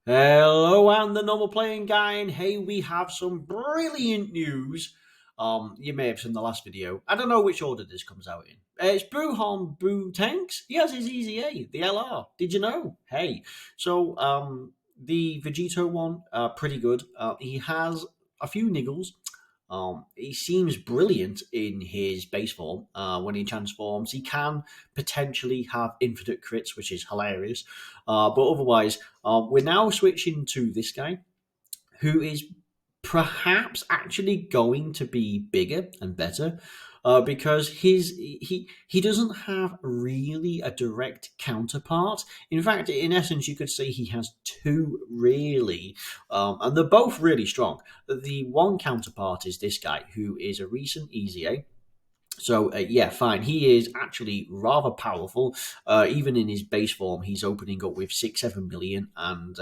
Hello, and the normal playing guy, and hey, we have some brilliant news. You may have seen the last video. I don't know which order this comes out in. It's Buuhan Buutenks. He has his Easy A, the LR. Did you know? Hey, so the Vegito one, pretty good. He has a few niggles. He seems brilliant in his base form. When he transforms, he can potentially have infinite crits, which is hilarious. But otherwise, we're now switching to this guy, who is perhaps actually going to be bigger and better because he doesn't have really a direct counterpart. In fact, in essence, you could say he has two really, and they're both really strong. The one counterpart is this guy, who is a recent Easy A. So yeah, fine. He is actually rather powerful. Even in his base form, he's opening up with 6-7 million, and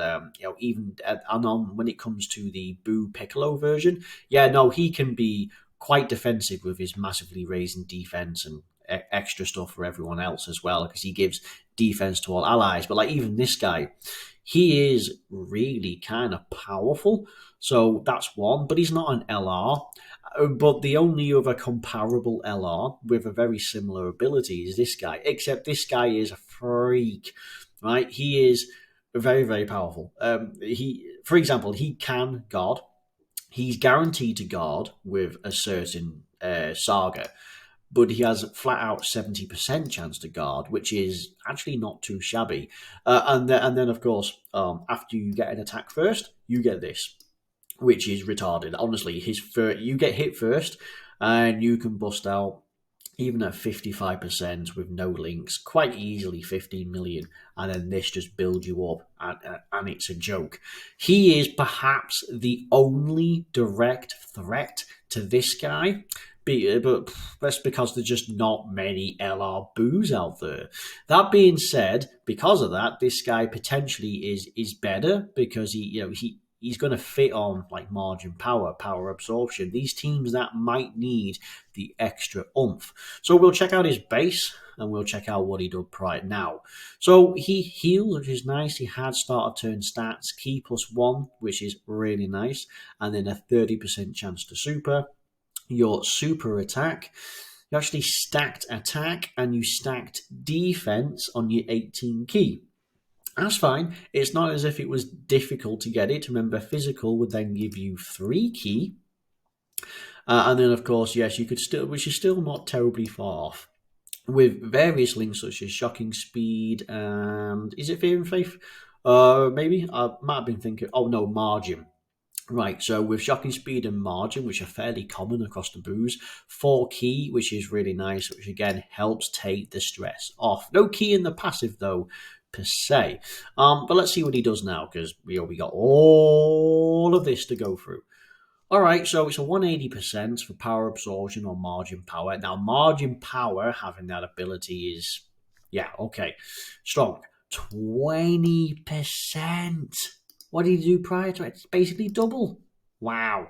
even and on when it comes to the Boo Piccolo version, yeah, no, he can be quite defensive with his massively raising defense and extra stuff for everyone else as well, because he gives defense to all allies. But like even this guy, he is really kind of powerful. So that's one, but he's not an LR. But the only other comparable LR with a very similar ability is this guy, except this guy is a freak, right? He is very, very powerful. For example, he can guard. He's guaranteed to guard with a certain saga, but he has flat out 70% chance to guard, which is actually not too shabby. And then, of course, after you get an attack first, you get this, which is retarded. Honestly, you get hit first, and you can bust out even at 55% with no links quite easily 15 million, and then this just builds you up, and it's a joke. He is perhaps the only direct threat to this guy. But that's because there's just not many LR boos out there. That being said, because of that, this guy potentially is better because he's going to fit on like margin power, power absorption, these teams that might need the extra oomph. So we'll check out his base and we'll check out what he did prior now. So he healed, which is nice. He had start of turn stats, key +1, which is really nice, and then a 30% chance to super. Your super attack, you actually stacked attack and you stacked defense on your 18 key. That's fine. It's not as if it was difficult to get it. Remember, physical would then give you 3 key. And then, of course, yes, you could still, which is still not terribly far off, with various links such as shocking speed and is it fear and faith? Maybe I might have been thinking. Oh no, margin. Right, so with shocking speed and margin, which are fairly common across the boos, 4 key, which is really nice, which again helps take the stress off. No key in the passive though, per se. But let's see what he does now, because we got all of this to go through. All right, so it's a 180% for power absorption or margin power. Now, margin power, having that ability is, yeah, okay, strong. 20%. What did he do prior to it? It's basically double. Wow.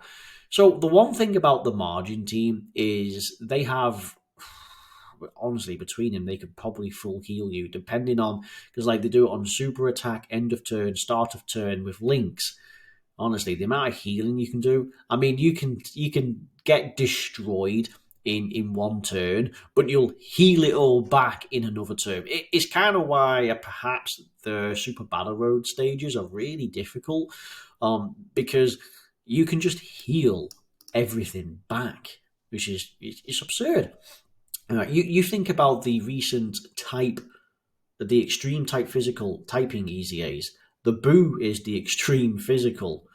So the one thing about the margin team is they have, honestly, between them, they could probably full heal you, depending on, because like they do it on super attack, end of turn, start of turn with links. Honestly, the amount of healing you can do. I mean, you can get destroyed in one turn, but you'll heal it all back in another turn. It's kind of why perhaps the Super Battle Road stages are really difficult, because you can just heal everything back, which is it's absurd. You think about the recent the extreme type physical typing Easy A's. The Boo is the extreme physical,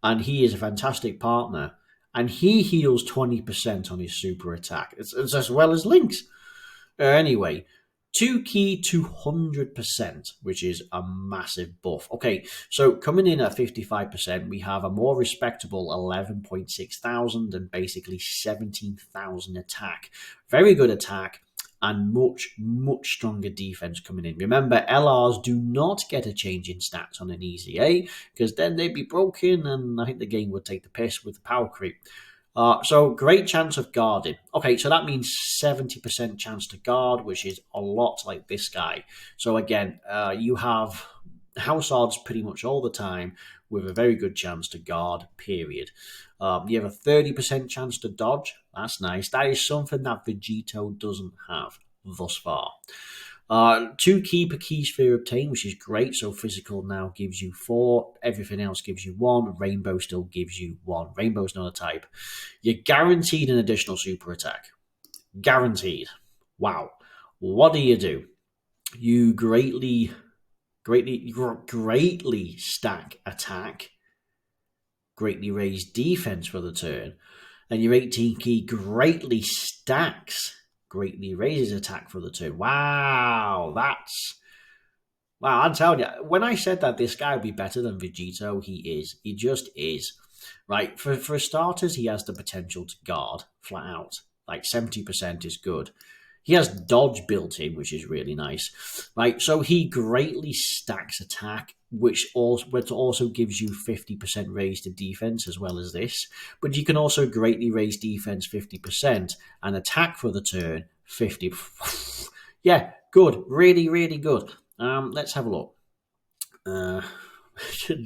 and he is a fantastic partner. And he heals 20% on his super attack. It's as well as Link's. Anyway, 2 key 200%, which is a massive buff. Okay, so coming in at 55%, we have a more respectable 11.6 thousand and basically 17,000 attack. Very good attack and much, much stronger defense coming in. Remember, LRs do not get a change in stats on an Easy A, because then they'd be broken and I think the game would take the piss with the power creep. So great chance of guarding. Okay, so that means 70% chance to guard, which is a lot like this guy. So again, you have house odds pretty much all the time with a very good chance to guard, period. You have a 30% chance to dodge. That's nice. That is something that Vegito doesn't have thus far. 2 key per key sphere obtained, which is great. So physical now gives you 4. Everything else gives you 1. Rainbow still gives you 1. Rainbow's not a type. You're guaranteed an additional super attack. Guaranteed. Wow. What do? You greatly stack attack, greatly raise defense for the turn, and your 18 key greatly stacks, greatly raises attack for the turn. Wow, I'm telling you, when I said that this guy would be better than Vegito, he is. He just is. Right, for starters, he has the potential to guard flat out. Like 70% is good. He has dodge built in, which is really nice. Right, so he greatly stacks attack, which also gives you 50% raise to defense as well as this. But you can also greatly raise defense 50% and attack for the turn 50. Yeah, good. Really, really good. Let's have a look.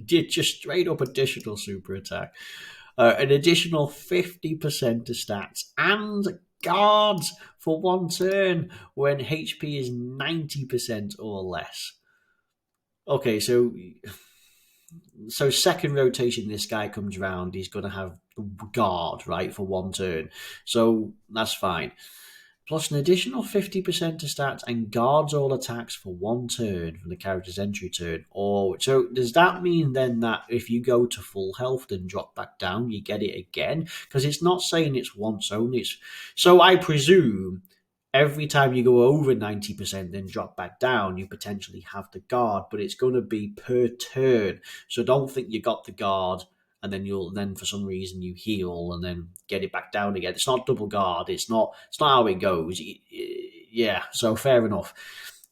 Just straight up additional super attack. An additional 50% to stats and guards for 1 turn when HP is 90% or less. Okay, so second rotation this guy comes around, he's going to have guard, right, for 1 turn. So that's fine. Plus an additional 50% to stats and guards all attacks for 1 turn from the character's entry turn. Or so does that mean then that if you go to full health and drop back down, you get it again? Because it's not saying it's once only. So I presume every time you go over 90% then drop back down, you potentially have the guard, but it's going to be per turn. So don't think you got the guard and then for some reason you heal and then get it back down again. It's not double guard. It's not how it goes. Yeah, so fair enough.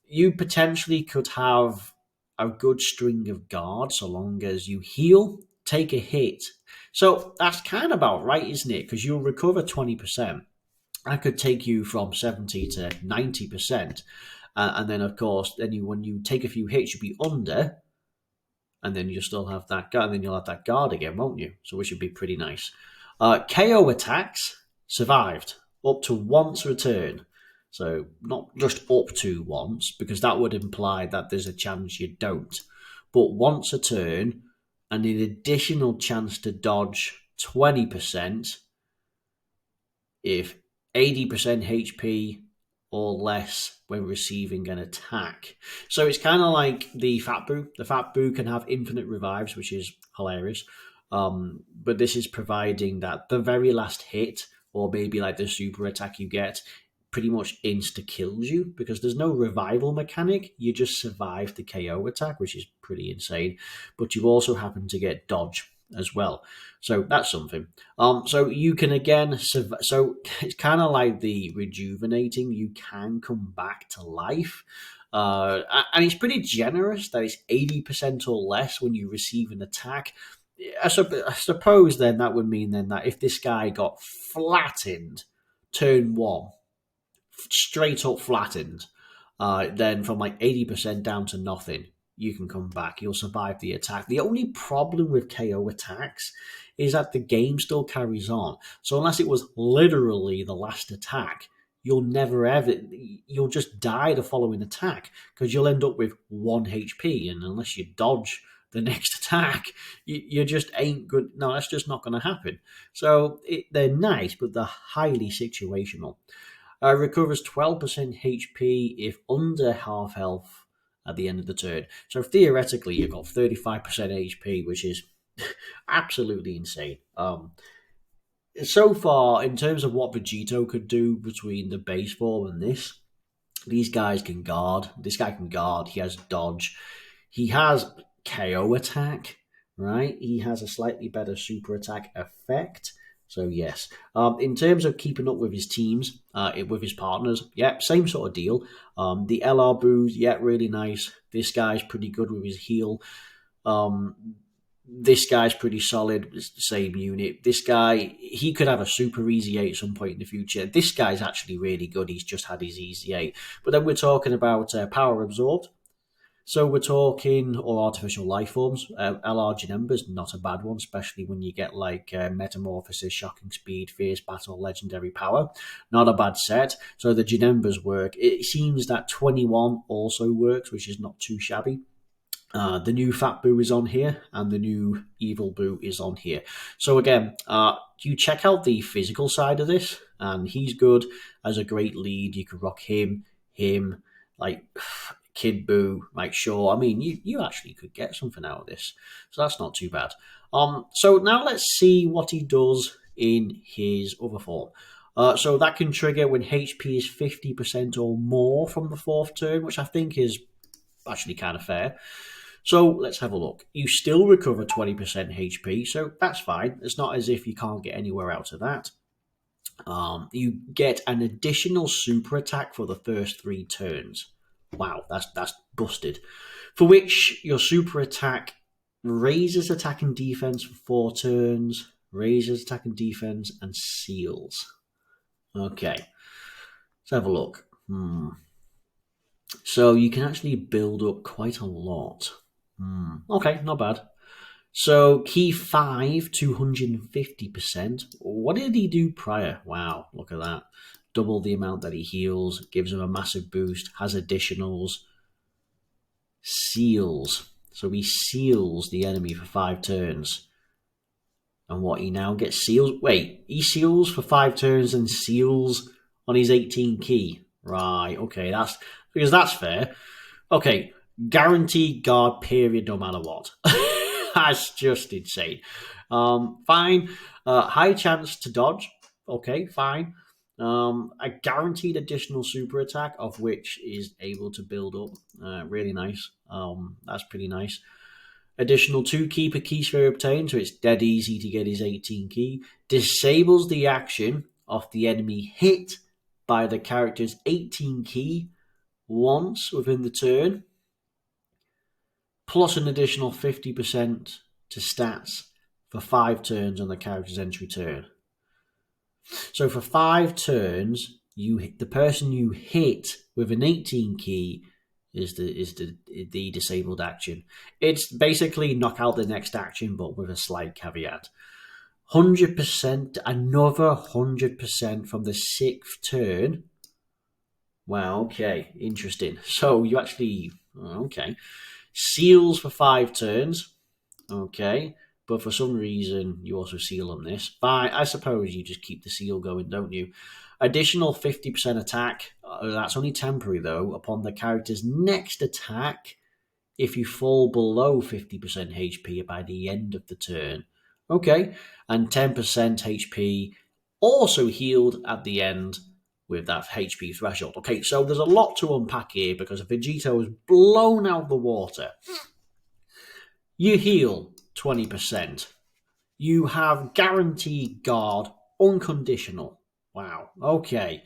You potentially could have a good string of guard so long as you heal, take a hit. So that's kind of about right, isn't it? Because you'll recover 20%. That could take you from 70 to 90%. And then, of course, when you take a few hits, you'll be under, and then you'll still have that guard, and then you'll have that guard again, won't you? So which would be pretty nice. KO attacks survived up to once a turn. So not just up to once, because that would imply that there's a chance you don't. But once a turn, and an additional chance to dodge 20% if 80% HP or less when receiving an attack. So it's kind of like the Fat Boo. The Fat Boo can have infinite revives, which is hilarious. But this is providing that the very last hit, or maybe like the super attack you get, pretty much insta-kills you because there's no revival mechanic. You just survive the KO attack, which is pretty insane. But you also happen to get dodge as well. So that's something. So you can again, so it's kind of like the rejuvenating. You can come back to life. And it's pretty generous that it's 80% or less when you receive an attack. I suppose then that would mean then that if this guy got flattened turn 1, straight up flattened, then from like 80% down to nothing, you can come back. You'll survive the attack. The only problem with KO attacks is that the game still carries on. So unless it was literally the last attack, you'll just die the following attack because you'll end up with 1 HP. And unless you dodge the next attack, you just ain't good. No, that's just not going to happen. So they're nice, but they're highly situational. Recovers 12% HP if under half health at the end of the turn. So theoretically, you've got 35% HP, which is absolutely insane. So far, in terms of what Vegito could do between the base form and this, these guys can guard. This guy can guard. He has dodge. He has KO attack, right? He has a slightly better super attack effect. So yes, in terms of keeping up with his teams, with his partners, yeah, same sort of deal. The LR Boos, yeah, really nice. This guy's pretty good with his heal. This guy's pretty solid. It's the same unit. This guy, he could have a super easy 8 at some point in the future. This guy's actually really good. He's just had his easy 8. But then we're talking about power absorbed. So we're talking or artificial life forms. LR Janemba is not a bad one, especially when you get like Metamorphosis, Shocking Speed, Fierce Battle, Legendary Power. Not a bad set. So the Janembas work. It seems that 21 also works, which is not too shabby. The new Fat Boo is on here, and the new Evil Boo is on here. So again, you check out the physical side of this, and he's good as a great lead. You could rock him, like Kid Boo, like sure. I mean, you actually could get something out of this, so that's not too bad. So now let's see what he does in his other form. So that can trigger when HP is 50% or more from the fourth turn, which I think is actually kind of fair. So let's have a look. You still recover 20% HP, so that's fine. It's not as if you can't get anywhere out of that. You get an additional super attack for the first 3 turns. Wow, that's busted. For which your super attack raises attack and defense for 4 turns, raises attack and defense, and seals. Okay, let's have a look. So you can actually build up quite a lot. Okay, not bad. So key 5, 250%. What did he do prior? Wow, look at that. Double the amount that he heals, gives him a massive boost, has additionals, seals. So he seals the enemy for 5 turns. And what, he now gets seals? Wait, he seals for 5 turns and seals on his 18 key. Right, okay, that's fair. Okay, guaranteed guard period no matter what. That's just insane. Fine. High chance to dodge. Okay, fine. A guaranteed additional super attack, of which is able to build up. Really nice. That's pretty nice. Additional 2 key per key sphere obtained, so it's dead easy to get his 18 key. Disables the action of the enemy hit by the character's 18 key once within the turn, plus an additional 50% to stats for 5 turns on the character's entry turn. So for 5 turns, the person you hit with an 18 key is the disabled action. It's basically knock out the next action, but with a slight caveat. 100%, another 100% from the 6th turn. Wow, okay, interesting. So you actually, okay. Seals for 5 turns. Okay. But for some reason, you also seal on this. I suppose you just keep the seal going, don't you? Additional 50% attack. That's only temporary, though, upon the character's next attack if you fall below 50% HP by the end of the turn. Okay. And 10% HP also healed at the end with that HP threshold. Okay, so there's a lot to unpack here because Vegito is blown out the water. You heal 20%. You have guaranteed guard unconditional. Wow, okay.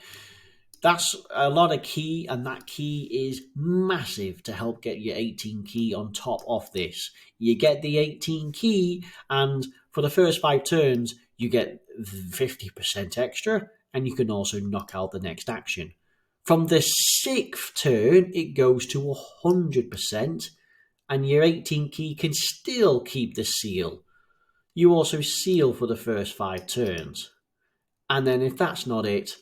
That's a lot of key, and that key is massive to help get your 18 key on top of this. You get the 18 key, and for the first 5 turns, you get 50% extra, and you can also knock out the next action. From the 6th turn, it goes to 100%, and your 18 key can still keep the seal. You also seal for the first 5 turns. And then if that's not it,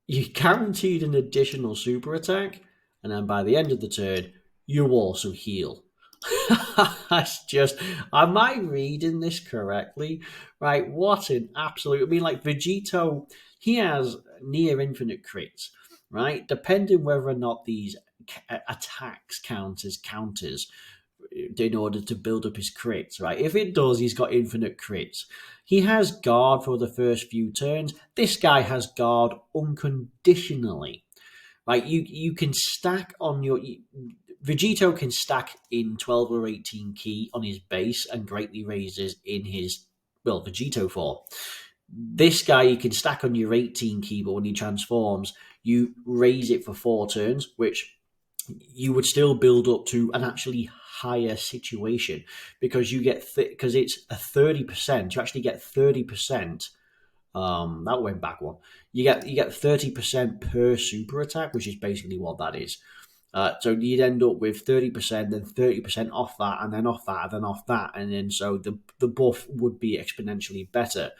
you're guaranteed an additional super attack, and then by the end of the turn, you also heal. That's just, am I reading this correctly? Right, what an absolute, I mean, like Vegito, he has near infinite crits, right? Depending whether or not these attacks count as counters in order to build up his crits, right? If it does, he's got infinite crits. He has guard for the first few turns. This guy has guard unconditionally, right? You can stack on your... Vegito can stack in 12 or 18 key on his base and greatly raises in his, well, Vegito form. This guy you can stack on your 18 key, but when he transforms, you raise it for 4 turns, which you would still build up to an actually higher situation because you get because it's a 30%. You actually get 30%. That went back one. You get 30% per super attack, which is basically what that is. So you'd end up with 30%, then 30% off that, and then off that, and then off that, and then so the buff would be exponentially better.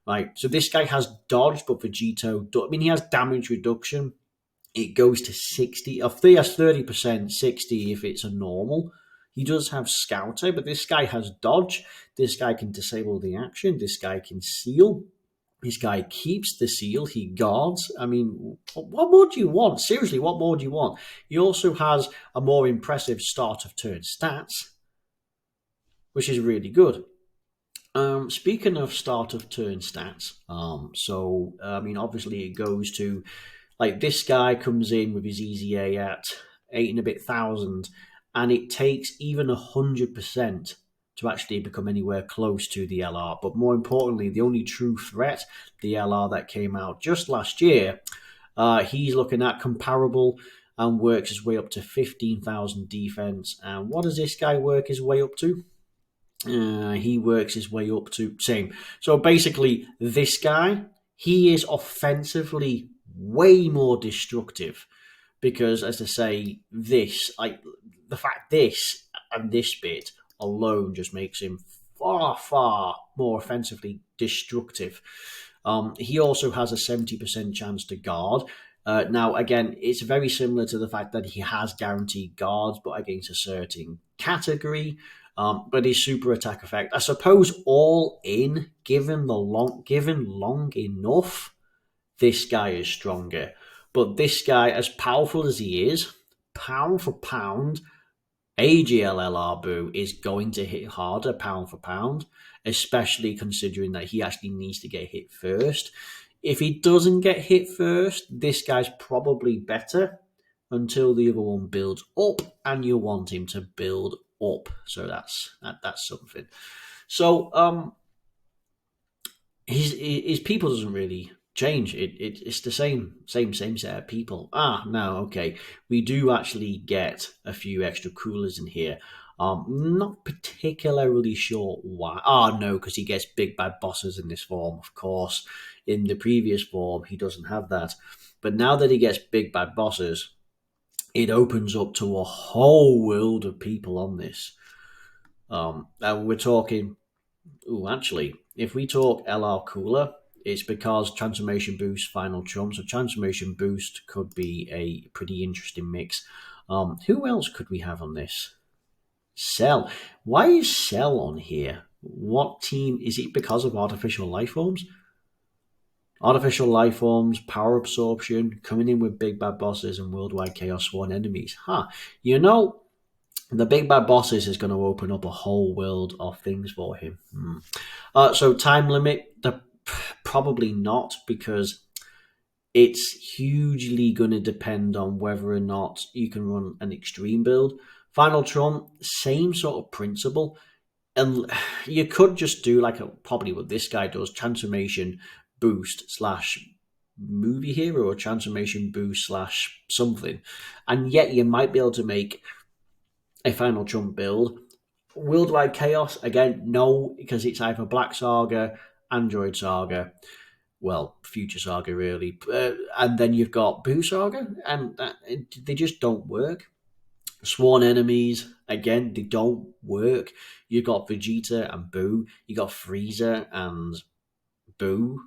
Right. So this guy has dodge, but Vegito, I mean, he has damage reduction. It goes to 60. If he has 30%, 60 if it's a normal. He does have Scouter, but this guy has dodge. This guy can disable the action. This guy can seal. This guy keeps the seal. He guards. I mean, what more do you want? Seriously, what more do you want? He also has a more impressive start of turn stats, which is really good. Speaking of start of turn stats, so I mean, obviously it goes to like this guy comes in with his easy A at 8 and a bit thousand, and it takes even 100% to actually become anywhere close to the LR. But more importantly, the only true threat, the LR that came out just last year, he's looking at comparable and works his way up to 15,000 defense. And what does this guy work his way up to? He works his way up to same. So basically, this guy, he is offensively way more destructive because, as I say, this, like the fact this and this bit alone just makes him far, far more offensively destructive. He also has a 70% chance to guard. Now, again, it's very similar to the fact that he has guaranteed guards, but against a certain category. But his super attack effect, I suppose, all in, given long enough, this guy is stronger. But this guy, as powerful as he is, pound for pound, AGLLR Boo is going to hit harder pound for pound, especially considering that he actually needs to get hit first. If he doesn't get hit first, this guy's probably better until the other one builds up, and you want him to build up. So that's something. So his people doesn't really change. It's the same set of people. No, okay. We do actually get a few extra coolers in here. Not particularly sure why. No, because he gets big bad bosses in this form, of course. In the previous form, he doesn't have that. But now that he gets big bad bosses, it opens up to a whole world of people on this. And we're talking. Actually, if we talk LR cooler, it's because Transformation Boost final trump. So Transformation Boost could be a pretty interesting mix. Who else could we have on this? Cell. Why is Cell on here? What team? Is it because of Artificial Life Forms? Artificial Life Forms, Power Absorption, coming in with Big Bad Bosses and Worldwide Chaos Sworn Enemies. You know, the Big Bad Bosses is going to open up a whole world of things for him. So time limit, probably not, because it's hugely going to depend on whether or not you can run an extreme build. Final Trump, same sort of principle. And you could just do probably what this guy does, Transformation Boost / movie hero, or Transformation Boost / something. And yet you might be able to make a Final Trump build. Worldwide Chaos, again, no, because it's either Black Saga, Android Saga, well, Future Saga, really. And then you've got Boo Saga, and they just don't work. Sworn Enemies, again, they don't work. You've got Vegeta and Boo. You got Frieza and Boo.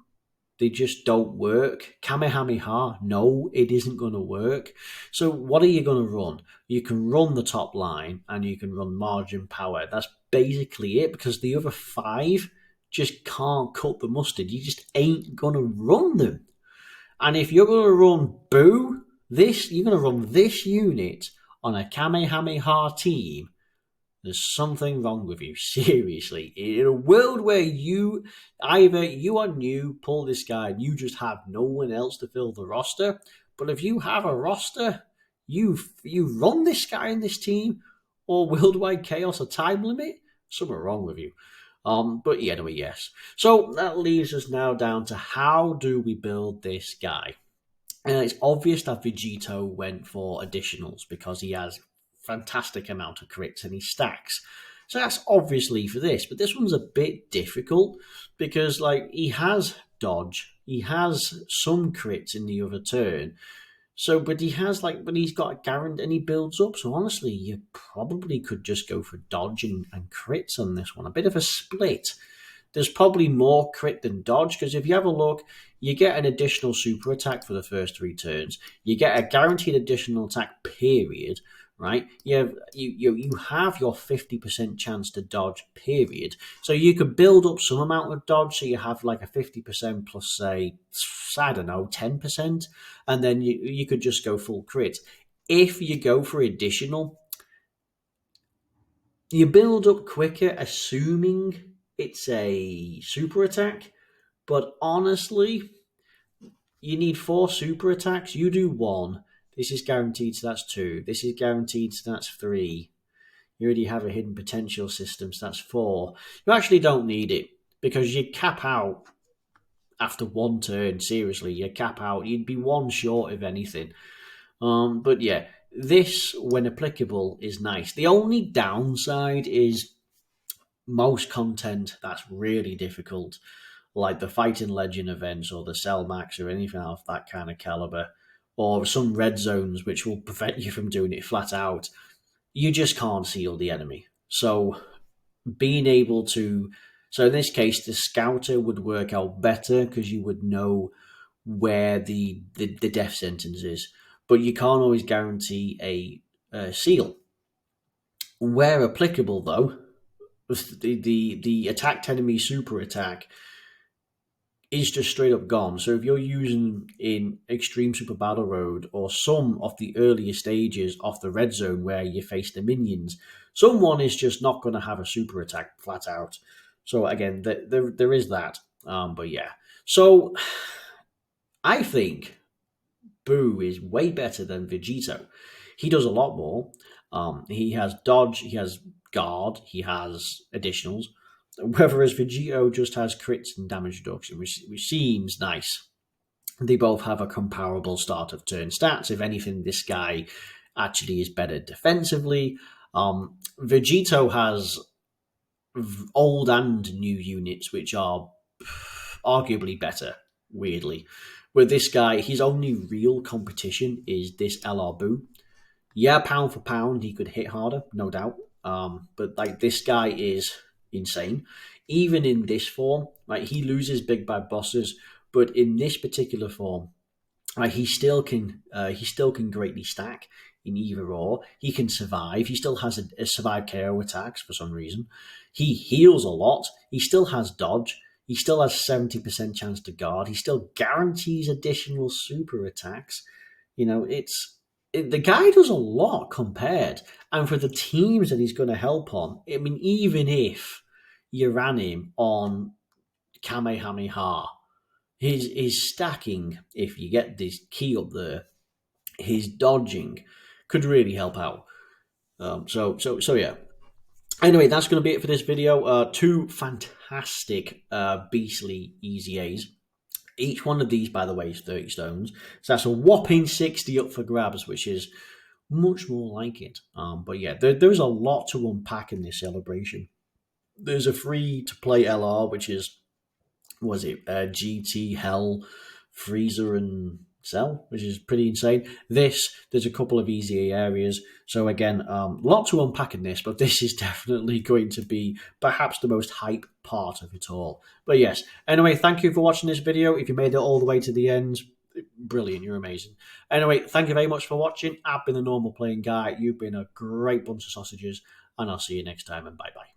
They just don't work. Kamehameha, no, it isn't going to work. So what are you going to run? You can run the top line and you can run Margin Power. That's basically it, because the other 5 just can't cut the mustard. You just ain't going to run them. And if you're going to run Boo, you're going to run this unit on a Kamehameha team, there's something wrong with you, seriously. In a world where you are new, pull this guy, and you just have no one else to fill the roster. But if you have a roster, you run this guy in this team, or Worldwide Chaos, a time limit, something wrong with you. But yeah, anyway, yes. So that leaves us now down to how do we build this guy? It's obvious that Vegito went for additionals because he has fantastic amount of crits and he stacks. So that's obviously for this, but this one's a bit difficult because he has dodge, he has some crits in the other turn. So, but he has but he's got a guarantee and he builds up. So honestly, you probably could just go for dodge and crits on this one. A bit of a split. There's probably more crit than dodge because if you have a look, you get an additional super attack for the first 3 turns. You get a guaranteed additional attack, period. Right? You have your 50% chance to dodge, period. So you could build up some amount of dodge, so you have like a 50% plus, say, I don't know, 10%, and then you could just go full crit. If you go for additional, you build up quicker, assuming it's a super attack. But honestly, you need 4 super attacks. You do 1. This is guaranteed, so that's 2. This is guaranteed, so that's 3. You already have a hidden potential system, so that's 4. You actually don't need it because you cap out after 1 turn. Seriously, you cap out. You'd be 1 short of anything. But yeah, this, when applicable, is nice. The only downside is most content that's really difficult, like the Fighting Legend events or the Cell Max or anything of that kind of caliber, or some red zones which will prevent you from doing it flat out. You just can't seal the enemy. So being able to, so in this case, the scouter would work out better because you would know where the death sentence is, but you can't always guarantee a seal. Where applicable, though, the attacked enemy super attack is just straight up gone. So if you're using in Extreme Super Battle Road or some of the earlier stages of the red zone where you face the minions, someone is just not going to have a super attack flat out. So again, there is that. But yeah, so I think Boo is way better than Vegito. He does a lot more. He has dodge, he has guard, he has additionals. Whereas Vegito just has crits and damage reduction, which seems nice. They both have a comparable start of turn stats. If anything, this guy actually is better defensively. Vegito has old and new units, which are arguably better, weirdly. With this guy, his only real competition is this LR Boo. Yeah, pound for pound, he could hit harder, no doubt. But like this guy is insane. Even in this form, like he loses big bad bosses, but in this particular form, he still can greatly stack in either or. He can survive. He still has a survive KO attacks for some reason. He heals a lot. He still has dodge. He still has 70% chance to guard. He still guarantees additional super attacks. You know, the guy does a lot compared, and for the teams that he's going to help on. I mean, even if you ran him on Kamehameha, his stacking, if you get this key up there, his dodging could really help out. So yeah. Anyway, that's going to be it for this video. 2 fantastic, beastly easy A's. Each one of these, by the way, is 30 stones. So that's a whopping 60 up for grabs, which is much more like it. But yeah, there's a lot to unpack in this celebration. There's a free-to-play LR, which is, was it GT, Hell, Freezer, and Cell, which is pretty insane. There's a couple of easy areas. So again, a lot to unpack in this, but this is definitely going to be perhaps the most hype part of it all. But yes, anyway, thank you for watching this video. If you made it all the way to the end, brilliant, you're amazing. Anyway, thank you very much for watching. I've been the Normal Playing Guy. You've been a great bunch of sausages, and I'll see you next time, and bye-bye.